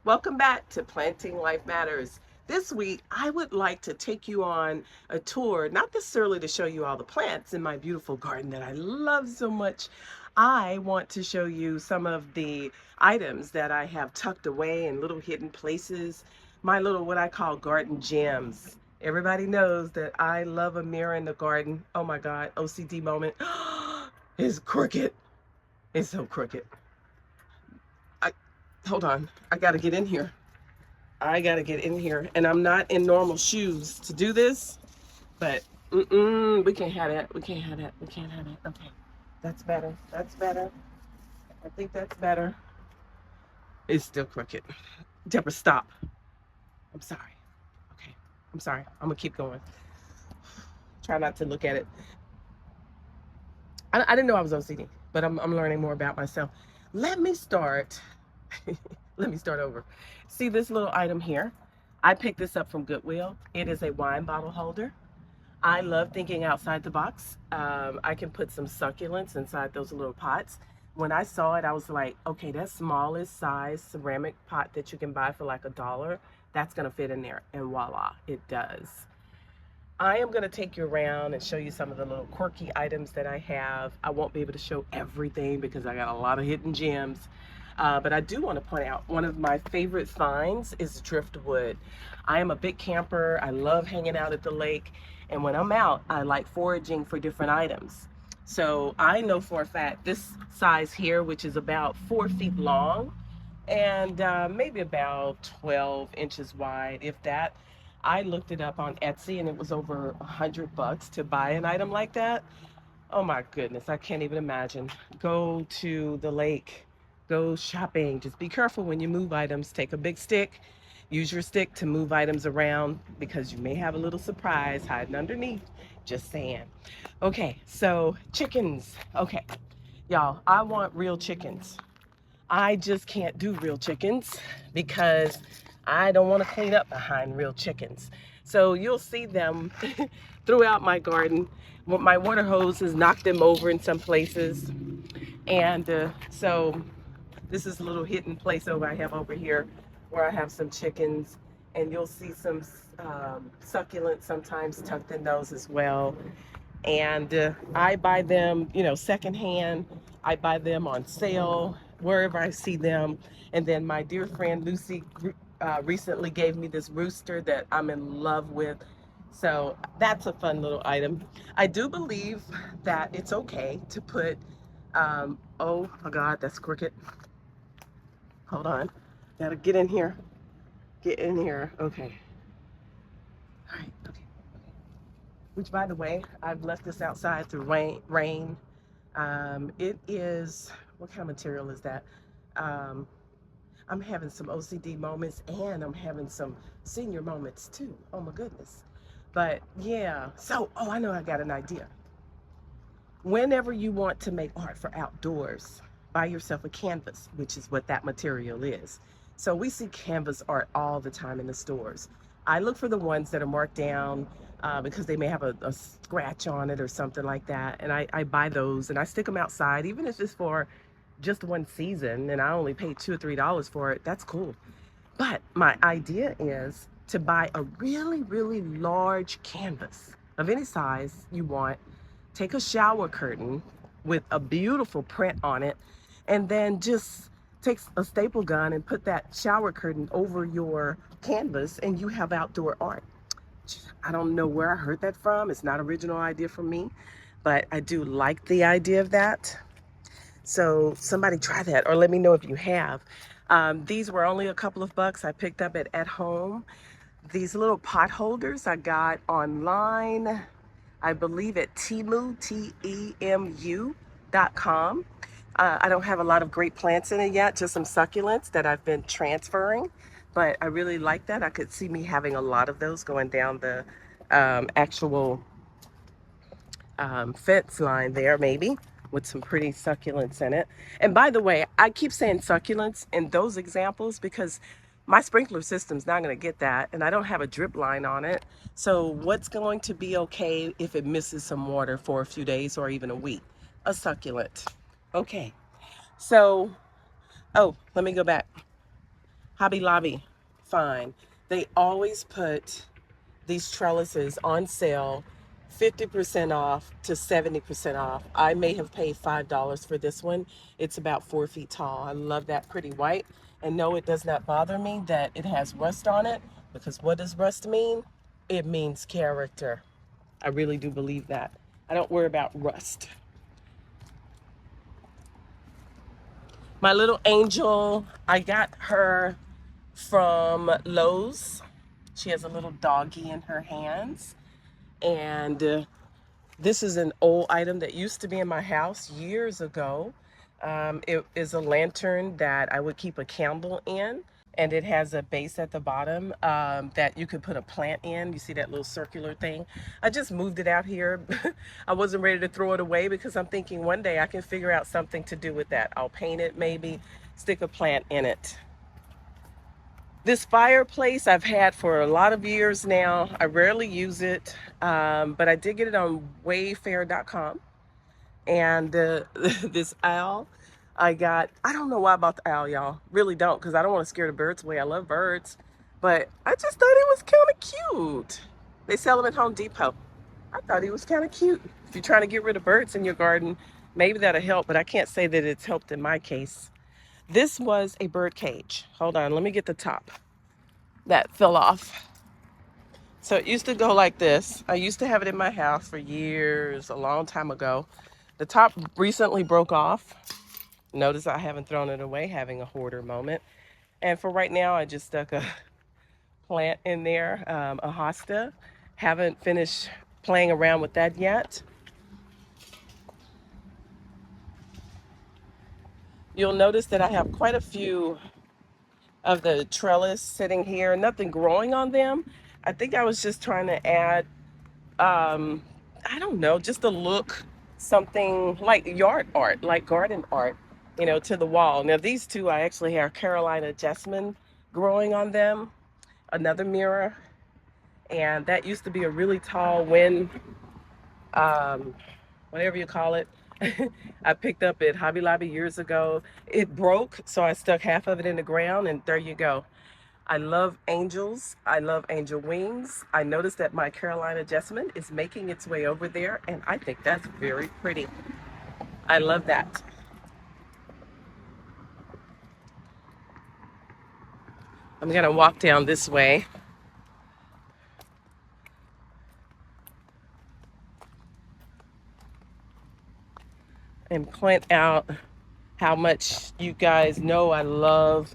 Welcome back to Planting Life Matters. This week, I would like to take you on a tour, not necessarily to show you all the plants in my beautiful garden that I love so much. I want to show you some of the items that I have tucked away in little hidden places, my little what I call garden gems. Everybody knows that I love a mirror in the garden. Oh my God, OCD moment. It's crooked. It's so crooked. I hold on. I got to get in here. I gotta get in here, and I'm not in normal shoes to do this, but we can't have that. We can't have that. We can't have that. Okay, that's better. That's better. I think that's better. It's still crooked. Deborah, stop. I'm sorry. Okay, I'm sorry. I'm gonna keep going. Try not to look at it. I didn't know I was OCD, but I'm learning more about myself. Let me start. Let me start over. See this little item here? I picked this up from Goodwill. It is a wine bottle holder. I love thinking outside the box. I can put some succulents inside those little pots. When I saw it, I was like, okay, that smallest size ceramic pot that you can buy for like $1, that's gonna fit in there. And voila, it does. I am gonna take you around and show you some of the little quirky items that I have. I won't be able to show everything because I got a lot of hidden gems. But I do want to point out one of my favorite finds is driftwood. I am a big camper. I love hanging out at the lake. And when I'm out, I like foraging for different items. So I know for a fact this size here, which is about 4 feet long and maybe about 12 inches wide, if that. I looked it up on Etsy and it was over $100 to buy an item like that. Oh my goodness, I can't even imagine. Go to the lake, go shopping. Just be careful when you move items. Take a big stick, use your stick to move items around because you may have a little surprise hiding underneath. Just saying. Okay, so chickens. Okay, y'all, I want real chickens. I just can't do real chickens because I don't want to clean up behind real chickens. So you'll see them throughout my garden. My water hose has knocked them over in some places. And so this is a little hidden place I have over here where I have some chickens. And you'll see some succulents sometimes tucked in those as well. And I buy them, secondhand. I buy them on sale wherever I see them. And then my dear friend Lucy recently gave me this rooster that I'm in love with. So that's a fun little item. I do believe that it's okay to put, oh my God, that's crooked. Hold on. Gotta get in here. Get in here. Okay. All right. Okay. Which, by the way, I've left this outside through rain. It is, what kind of material is that? Um, I'm having some OCD moments and I'm having some senior moments too. Oh my goodness. But yeah, so, oh, I know I got an idea. Whenever you want to make art for outdoors, buy yourself a canvas, which is what that material is. So we see canvas art all the time in the stores. I look for the ones that are marked down because they may have a scratch on it or something like that. And I buy those and I stick them outside, even if it's for just one season and I only pay $2 or $3 for it, that's cool. But my idea is to buy a really, really large canvas of any size you want, take a shower curtain with a beautiful print on it, and then just take a staple gun and put that shower curtain over your canvas and you have outdoor art. I don't know where I heard that from. It's not an original idea from me, but I do like the idea of that. So somebody try that or let me know if you have. These were only a couple of bucks. I picked up at home. These little pot holders I got online, I believe at Temu, Temu.com. I don't have a lot of great plants in it yet, just some succulents that I've been transferring, but I really like that. I could see me having a lot of those going down the actual fence line there, maybe, with some pretty succulents in it. And by the way, I keep saying succulents in those examples because my sprinkler system's not going to get that, and I don't have a drip line on it. So what's going to be okay if it misses some water for a few days or even a week? A succulent. Okay. So, oh, let me go back. Hobby Lobby, fine. They always put these trellises on sale 50% off to 70% off. I may have paid $5 for this one. It's about 4 feet tall. I love that pretty white. And no, it does not bother me that it has rust on it, because what does rust mean? It means character. I really do believe that. I don't worry about rust. My little angel, I got her from Lowe's. She has a little doggy in her hands. And this is an old item that used to be in my house years ago. It is a lantern that I would keep a candle in, and it has a base at the bottom that you could put a plant in. You see that little circular thing? I just moved it out here. I wasn't ready to throw it away because I'm thinking one day I can figure out something to do with that. I'll paint it, maybe stick a plant in it. This fireplace I've had for a lot of years now. I rarely use it, but I did get it on wayfair.com. And this owl I got, I don't know why I bought the owl, y'all. Really don't, because I don't want to scare the birds away. I love birds. But I just thought it was kind of cute. They sell them at Home Depot. I thought he was kind of cute. If you're trying to get rid of birds in your garden, maybe that'll help, but I can't say that it's helped in my case. This was a bird cage. Hold on, let me get the top. That fell off. So it used to go like this. I used to have it in my house for years, a long time ago. The top recently broke off. Notice I haven't thrown it away, having a hoarder moment. And for right now, I just stuck a plant in there, a hosta. Haven't finished playing around with that yet. You'll notice that I have quite a few of the trellis sitting here, nothing growing on them. I think I was just trying to add, I don't know, just a look, something like yard art, like garden art, to the wall. Now these two, I actually have Carolina Jessamine growing on them, another mirror, and that used to be a really tall wind, um, whatever you call it. I picked up at Hobby Lobby years ago. It broke, so I stuck half of it in the ground, and there you go. I love angels. I love angel wings. I noticed that my Carolina Jessamine is making its way over there, and I think that's very pretty. I love that. I'm gonna walk down this way. And point out how much you guys know I love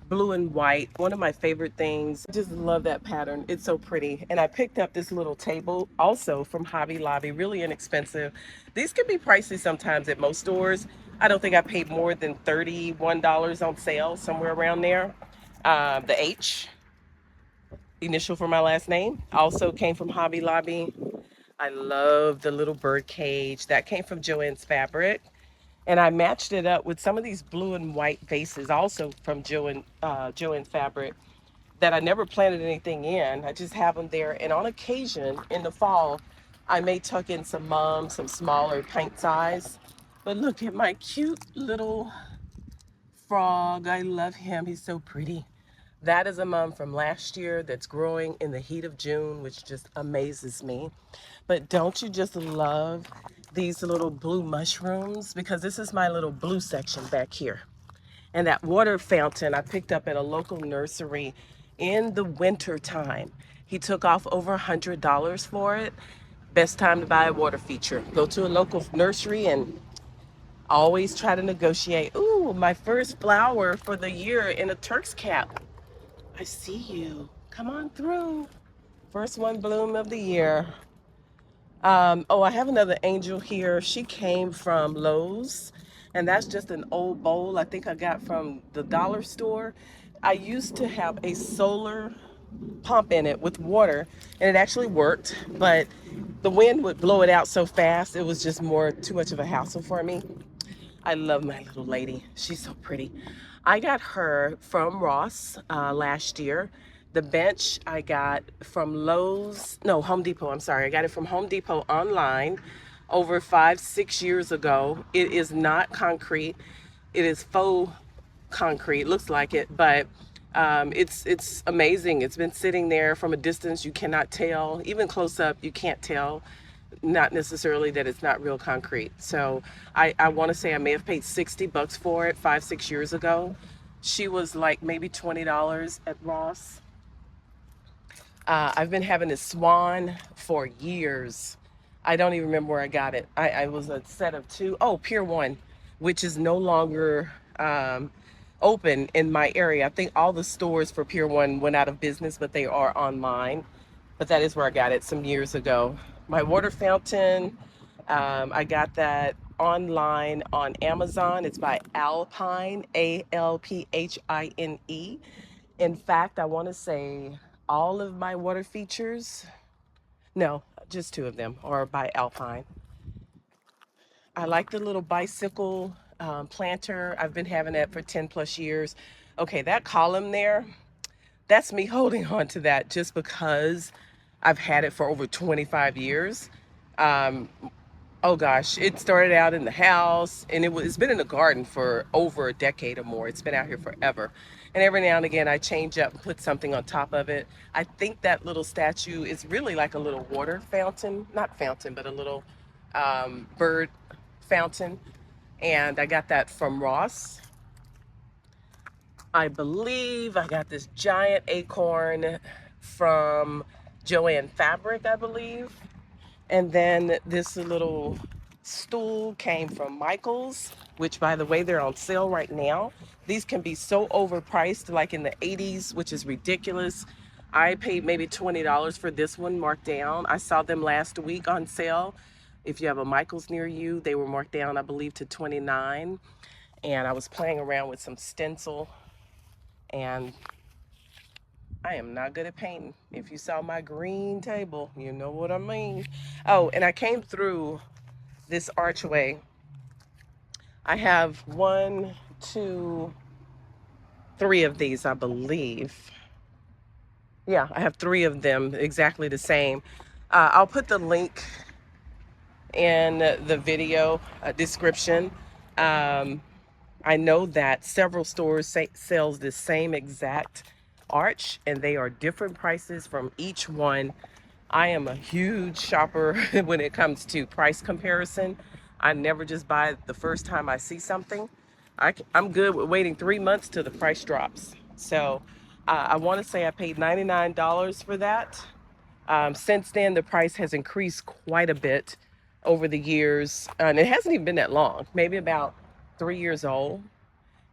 blue and white. One of my favorite things. I just love that pattern. It's so pretty. And I picked up this little table also from Hobby Lobby, really inexpensive. These can be pricey sometimes at most stores. I don't think I paid more than $31 on sale, somewhere around there. The H, initial for my last name, also came from Hobby Lobby. I love the little bird cage. That came from Joann's Fabric. And I matched it up with some of these blue and white vases, also from Joann's Fabric, that I never planted anything in. I just have them there. And on occasion, in the fall, I may tuck in some mums, some smaller paint size. But look at my cute little frog. I love him. He's so pretty. That is a mum from last year that's growing in the heat of June, which just amazes me. But don't you just love these little blue mushrooms? Because this is my little blue section back here. And that water fountain I picked up at a local nursery in the winter time. He took off over $100 for it. Best time to buy a water feature. Go to a local nursery and always try to negotiate. Ooh, my first flower for the year in a Turk's cap. I see you. Come on through. First one bloom of the year. Oh, I have another angel here. She came from Lowe's, and that's just an old bowl I think I got from the dollar store. I used to have a solar pump in it with water, and it actually worked, but the wind would blow it out so fast, it was just too much of a hassle for me. I love my little lady. She's so pretty. I got her from Ross last year. The bench I got from Home Depot, I'm sorry. I got it from Home Depot online over 5-6 years ago. It is not concrete. It is faux concrete, looks like it, but It's amazing. It's been sitting there from a distance. You cannot tell. Even close up, you can't tell. Not necessarily that it's not real concrete. So I want to say I may have paid $60 for it 5, 6 years ago. She was like maybe $20 at Ross. I've been having this swan for years. I don't even remember where I got it. I was a set of two. Oh, Pier 1, which is no longer open in my area. I think all the stores for Pier 1 went out of business, but they are online. But that is where I got it some years ago. My water fountain, I got that online on Amazon. It's by Alpine, Alphine. In fact, I want to say all of my water features, no, just two of them, are by Alpine. I like the little bicycle planter. I've been having that for 10 plus years. Okay, that column there, that's me holding on to that just because I've had it for over 25 years. Um, oh gosh, it started out in the house and it's been in the garden for over a decade or more. It's been out here forever. And every now and again, I change up and put something on top of it. I think that little statue is really like a little water fountain, not fountain, but a little bird fountain. And I got that from Ross. I believe I got this giant acorn from Joann Fabric, I believe. And then this little stool came from Michaels, which by the way, they're on sale right now. These can be so overpriced, like in the 80s, which is ridiculous. I paid maybe $20 for this one marked down. I saw them last week on sale. If you have a Michaels near you, they were marked down, I believe, to 29. And I was playing around with some stencil, and I am not good at painting. If you saw my green table, you know what I mean. Oh, and I came through this archway. I have one, two, three of these, I believe. Yeah, I have three of them, exactly the same. I'll put the link in the video description. I know that several stores sells the same exact arch, and they are different prices from each one. I am a huge shopper when it comes to price comparison. I never just buy the first time I see something. I'm good with waiting 3 months till the price drops. So I want to say I paid $99 for that. Since then, the price has increased quite a bit over the years, and it hasn't even been that long, maybe about 3 years old.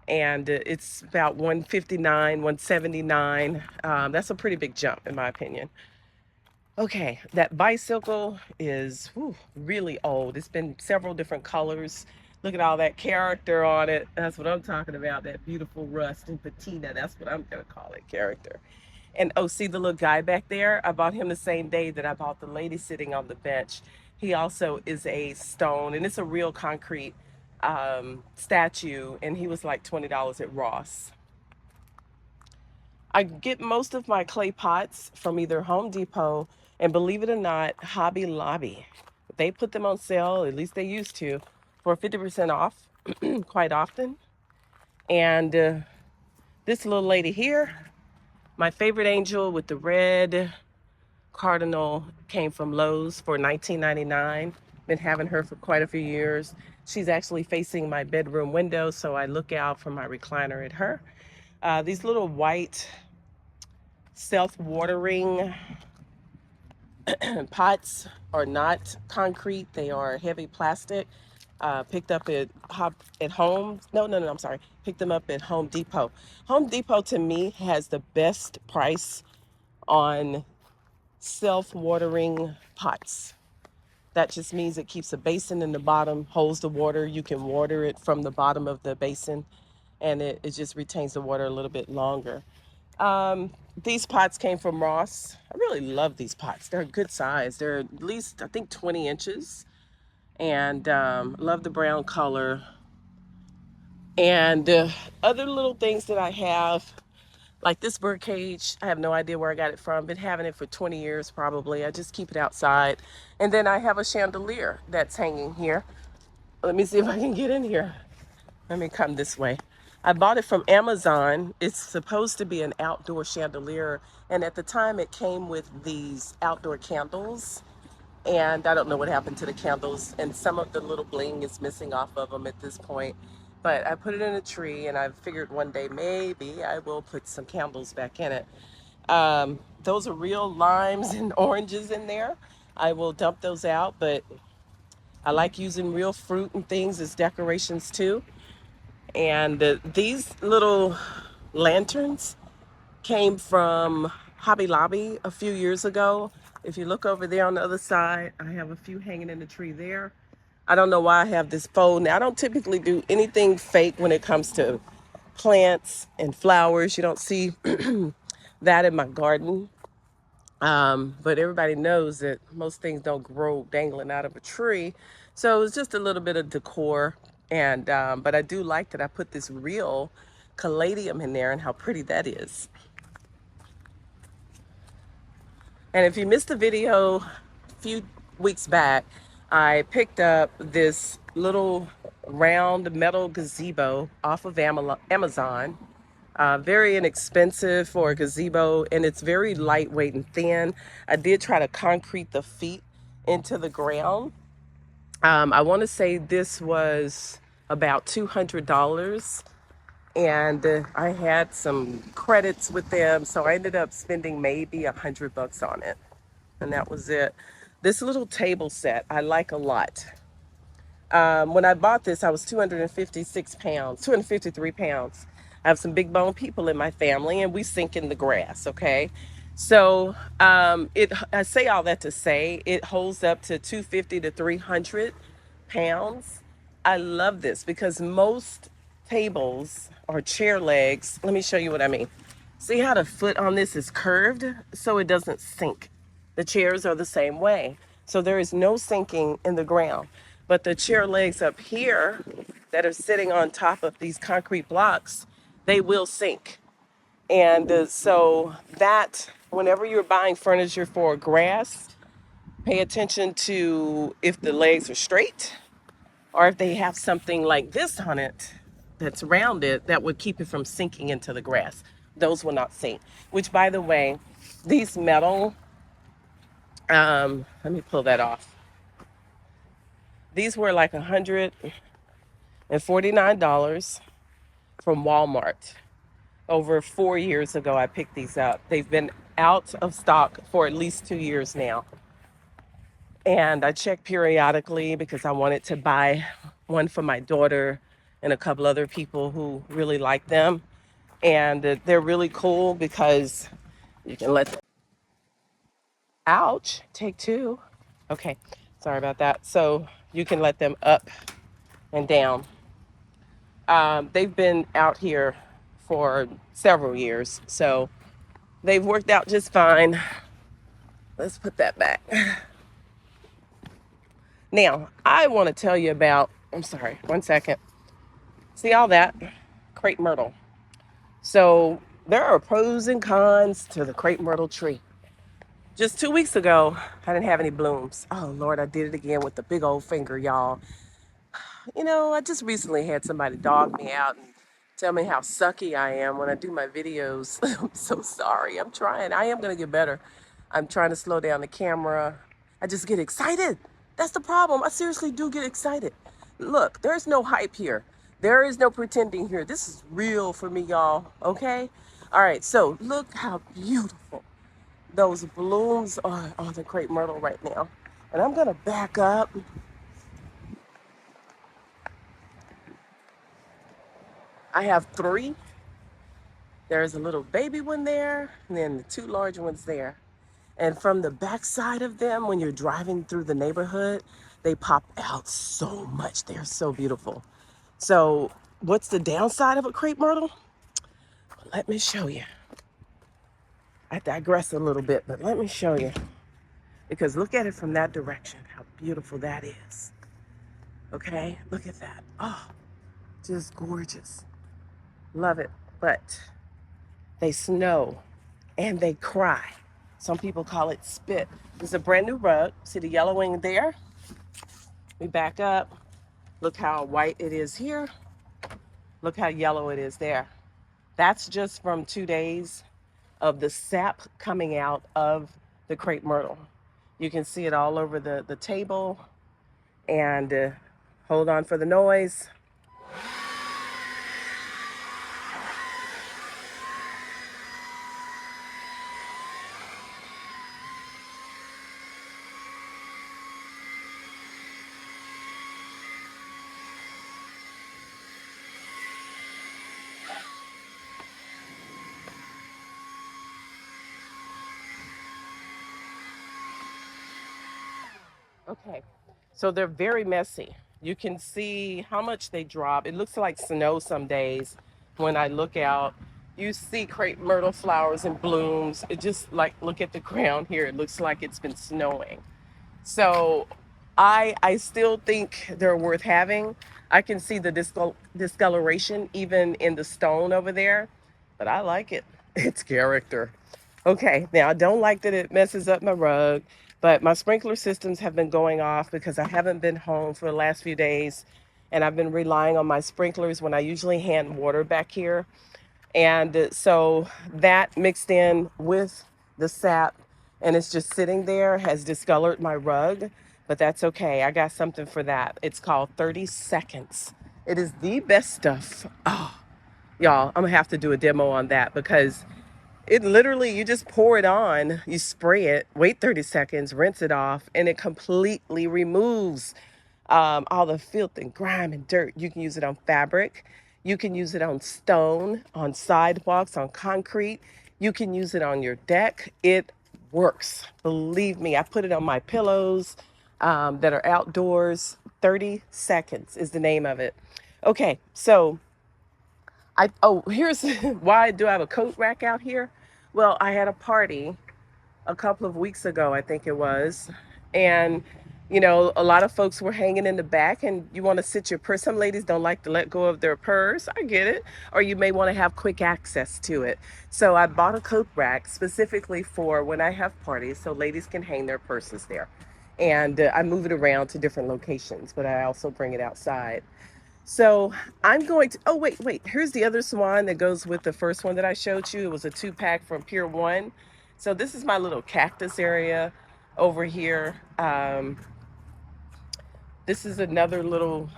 And it's about 159, 179. That's a pretty big jump in my opinion. Okay, that bicycle is really old. It's been several different colors. Look at all that character on it. That's what I'm talking about, that beautiful rust and patina. That's what I'm gonna call it, character. And oh, see the little guy back there? I bought him the same day that I bought the lady sitting on the bench. He also is a stone, and it's a real concrete statue, and he was like $20 at Ross. I get most of my clay pots from either Home Depot and, believe it or not, Hobby Lobby. They put them on sale, at least they used to, for 50% off quite often. And this little lady here, my favorite angel with the red cardinal, came from Lowe's for $19.99. Been having her for quite a few years. She's actually facing my bedroom window, so I look out from my recliner at her. These little white self-watering pots are not concrete. They are heavy plastic. Picked up at home. No, I'm sorry. Picked them up at Home Depot. Home Depot to me has the best price on self-watering pots. That just means it keeps a basin in the bottom, holds the water. You can water it from the bottom of the basin, and it just retains the water a little bit longer. These pots came from Ross. I really love these pots. They're a good size. They're at least, I think, 20 inches. And love the brown color. And other little things that I have, like this bird cage, I have no idea where I got it from. Been having it for 20 years probably. I just keep it outside. And then I have a chandelier that's hanging here. Let me see if I can get in here. Let me come this way. I bought it from Amazon. It's supposed to be an outdoor chandelier. And at the time it came with these outdoor candles. And I don't know what happened to the candles. And some of the little bling is missing off of them at this point. But I put it in a tree and I figured one day maybe I will put some candles back in it. Those are real limes and oranges in there. I will dump those out, but I like using real fruit and things as decorations too. And these little lanterns came from Hobby Lobby a few years ago. If you look over there on the other side, I have a few hanging in the tree there. I don't know why I have this pole. Now, I don't typically do anything fake when it comes to plants and flowers. You don't see that in my garden. But everybody knows that most things don't grow dangling out of a tree. So it's just a little bit of decor. And but I do like that I put this real caladium in there and how pretty that is. And if you missed the video a few weeks back, I picked up this little round metal gazebo off of Amazon. Very inexpensive for a gazebo, and it's very lightweight and thin. I did try to concrete the feet into the ground. I want to say this was about $200, and I had some credits with them, so I ended up spending maybe $100 on it, and that was it. This little table set I like a lot. When I bought this, I was 256 pounds, 253 pounds. I have some big bone people in my family, and we sink in the grass, okay? So I say all that to say it holds up to 250 to 300 pounds. I love this because most tables or chair legs, let me show you what I mean. See how the foot on this is curved so it doesn't sink. The chairs are the same way. So there is no sinking in the ground. But the chair legs up here that are sitting on top of these concrete blocks, they will sink. And so that whenever you're buying furniture for grass, pay attention to if the legs are straight or if they have something like this on it that's rounded that would keep it from sinking into the grass. Those will not sink. Which, by the way, these metal, let me pull that off. These were like $149 from Walmart. Over 4 years ago, I picked these up. They've been out of stock for at least 2 years now. And I check periodically because I wanted to buy one for my daughter and a couple other people who really like them. And they're really cool because you can let them, ouch, take two. Okay, sorry about that. So you can let them up and down. They've been out here for several years, so they've worked out just fine. Let's put that back. Now, I want to tell you about, I'm sorry, one second. See all that? Crepe myrtle. So there are pros and cons to the crepe myrtle tree. Just 2 weeks ago, I didn't have any blooms. Oh, Lord, I did it again with the big old finger, y'all. You know, I just recently had somebody dog me out and tell me how sucky I am when I do my videos. I'm so sorry. I'm trying. I am going to get better. I'm trying to slow down the camera. I just get excited. That's the problem. I seriously do get excited. Look, there's no hype here. There is no pretending here. This is real for me, y'all. Okay? All right. So look how beautiful those blooms are on the crepe myrtle right now. And I'm going to back up. I have 3. There's a little baby one there, and then the 2 large ones there. And from the back side of them, when you're driving through the neighborhood, they pop out so much. They're so beautiful. So what's the downside of a crepe myrtle? Let me show you. I digress a little bit, but let me show you. Because look at it from that direction, how beautiful that is. Okay, look at that. Oh, just gorgeous. Love it. But they snow and they cry. Some people call it spit. This is a brand new rug. See the yellowing there? We back up. Look how white it is here. Look how yellow it is there. That's just from 2 days of the sap coming out of the crepe myrtle. You can see it all over the table. And hold on for the noise. Okay, so they're very messy. You can see how much they drop. It looks like snow some days when I look out. You see crepe myrtle flowers and blooms. It just like, look at the ground here. It looks like it's been snowing. So I still think they're worth having. I can see the discoloration even in the stone over there, but I like it. It's character. Okay, now I don't like that it messes up my rug, but my sprinkler systems have been going off because I haven't been home for the last few days, and I've been relying on my sprinklers when I usually hand water back here. And so that mixed in with the sap, and it's just sitting there, has discolored my rug, but that's okay. I got something for that. It's called 30 Seconds. It is the best stuff. Oh, y'all, I'm gonna have to do a demo on that because it literally, you just pour it on, you spray it, wait 30 seconds, rinse it off, and it completely removes all the filth and grime and dirt. You can use it on fabric. You can use it on stone, on sidewalks, on concrete. You can use it on your deck. It works. Believe me, I put it on my pillows that are outdoors. 30 Seconds is the name of it. Okay, so here's why do I have a coat rack out here? Well, I had a party a couple of weeks ago, I think it was. And, a lot of folks were hanging in the back and you want to sit your purse. Some ladies don't like to let go of their purse. I get it. Or you may want to have quick access to it. So I bought a coat rack specifically for when I have parties so ladies can hang their purses there. And I move it around to different locations, but I also bring it outside. So I'm going to, oh, wait, here's the other swan that goes with the first one that I showed you. It was a 2-pack from Pier 1. So this is my little cactus area over here. This is another little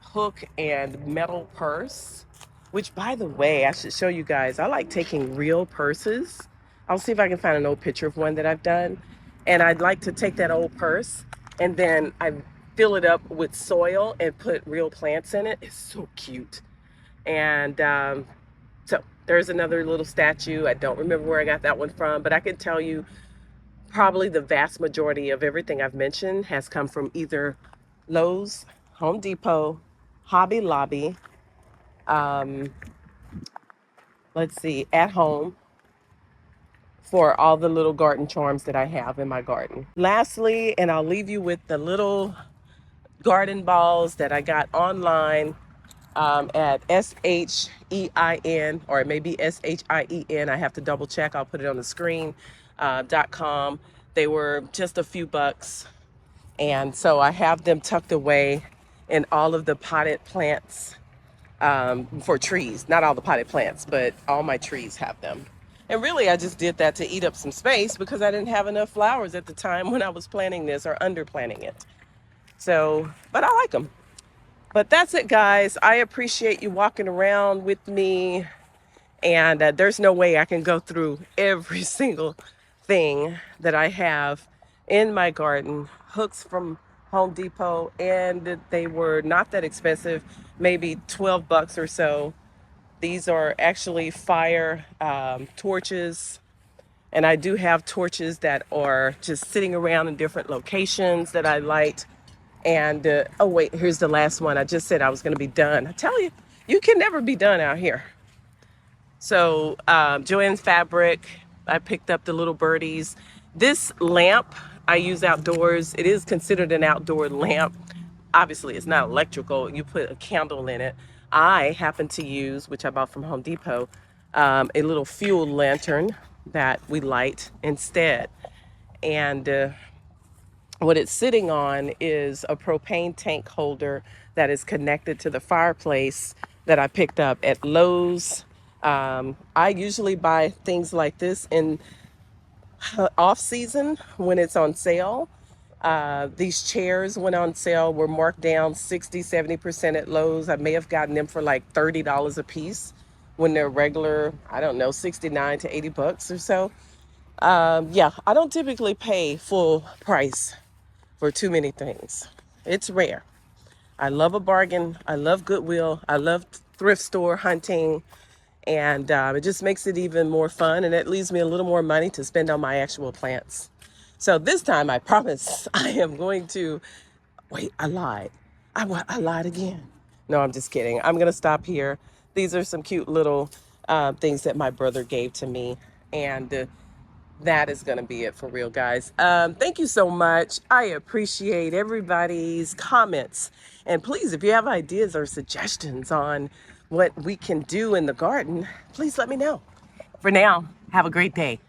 hook and metal purse, which by the way, I should show you guys. I like taking real purses. I'll see if I can find an old picture of one that I've done. And I'd like to take that old purse and then I fill it up with soil and put real plants in it. It's so cute. And so there's another little statue. I don't remember where I got that one from, but I can tell you probably the vast majority of everything I've mentioned has come from either Lowe's, Home Depot, Hobby Lobby, um, let's see, at home, for all the little garden charms that I have in my garden. Lastly, and I'll leave you with the little garden balls that I got online at SHEIN, or it may be SHIEN. I have to double check. I'll put it on the screen. .com. They were just a few bucks. And so I have them tucked away in all of the potted plants for trees. Not all the potted plants, but all my trees have them. And really, I just did that to eat up some space because I didn't have enough flowers at the time when I was planting this or under planting it. So, but I like them. But that's it, guys. I appreciate you walking around with me. And there's no way I can go through every single thing that I have in my garden. Hooks from Home Depot, and they were not that expensive, maybe 12 bucks or so. These are actually fire torches. And I do have torches that are just sitting around in different locations that I light. And oh wait, here's the last one. I just said I was going to be done. I tell you, you can never be done out here. So Joann's Fabric, I picked up the little birdies. This lamp I use outdoors. It is considered an outdoor lamp. Obviously, it's not electrical. You put a candle in it. I happen to use, which I bought from Home Depot, a little fuel lantern that we light instead. And what it's sitting on is a propane tank holder that is connected to the fireplace that I picked up at Lowe's. I usually buy things like this in off season when it's on sale. These chairs went on sale, were marked down 60-70% at Lowe's. I may have gotten them for like $30 a piece when they're regular, I don't know, 69 to 80 bucks or so. Yeah, I don't typically pay full price for too many things. It's rare. I love a bargain. I love Goodwill. I love thrift store hunting. And it just makes it even more fun. And it leaves me a little more money to spend on my actual plants. So this time, I promise I am going to, wait, I lied. I lied again. No, I'm just kidding. I'm going to stop here. These are some cute little things that my brother gave to me. And that is going to be it for real, guys. Thank you so much. I appreciate everybody's comments. And please, if you have ideas or suggestions on what we can do in the garden, please let me know. For now, have a great day.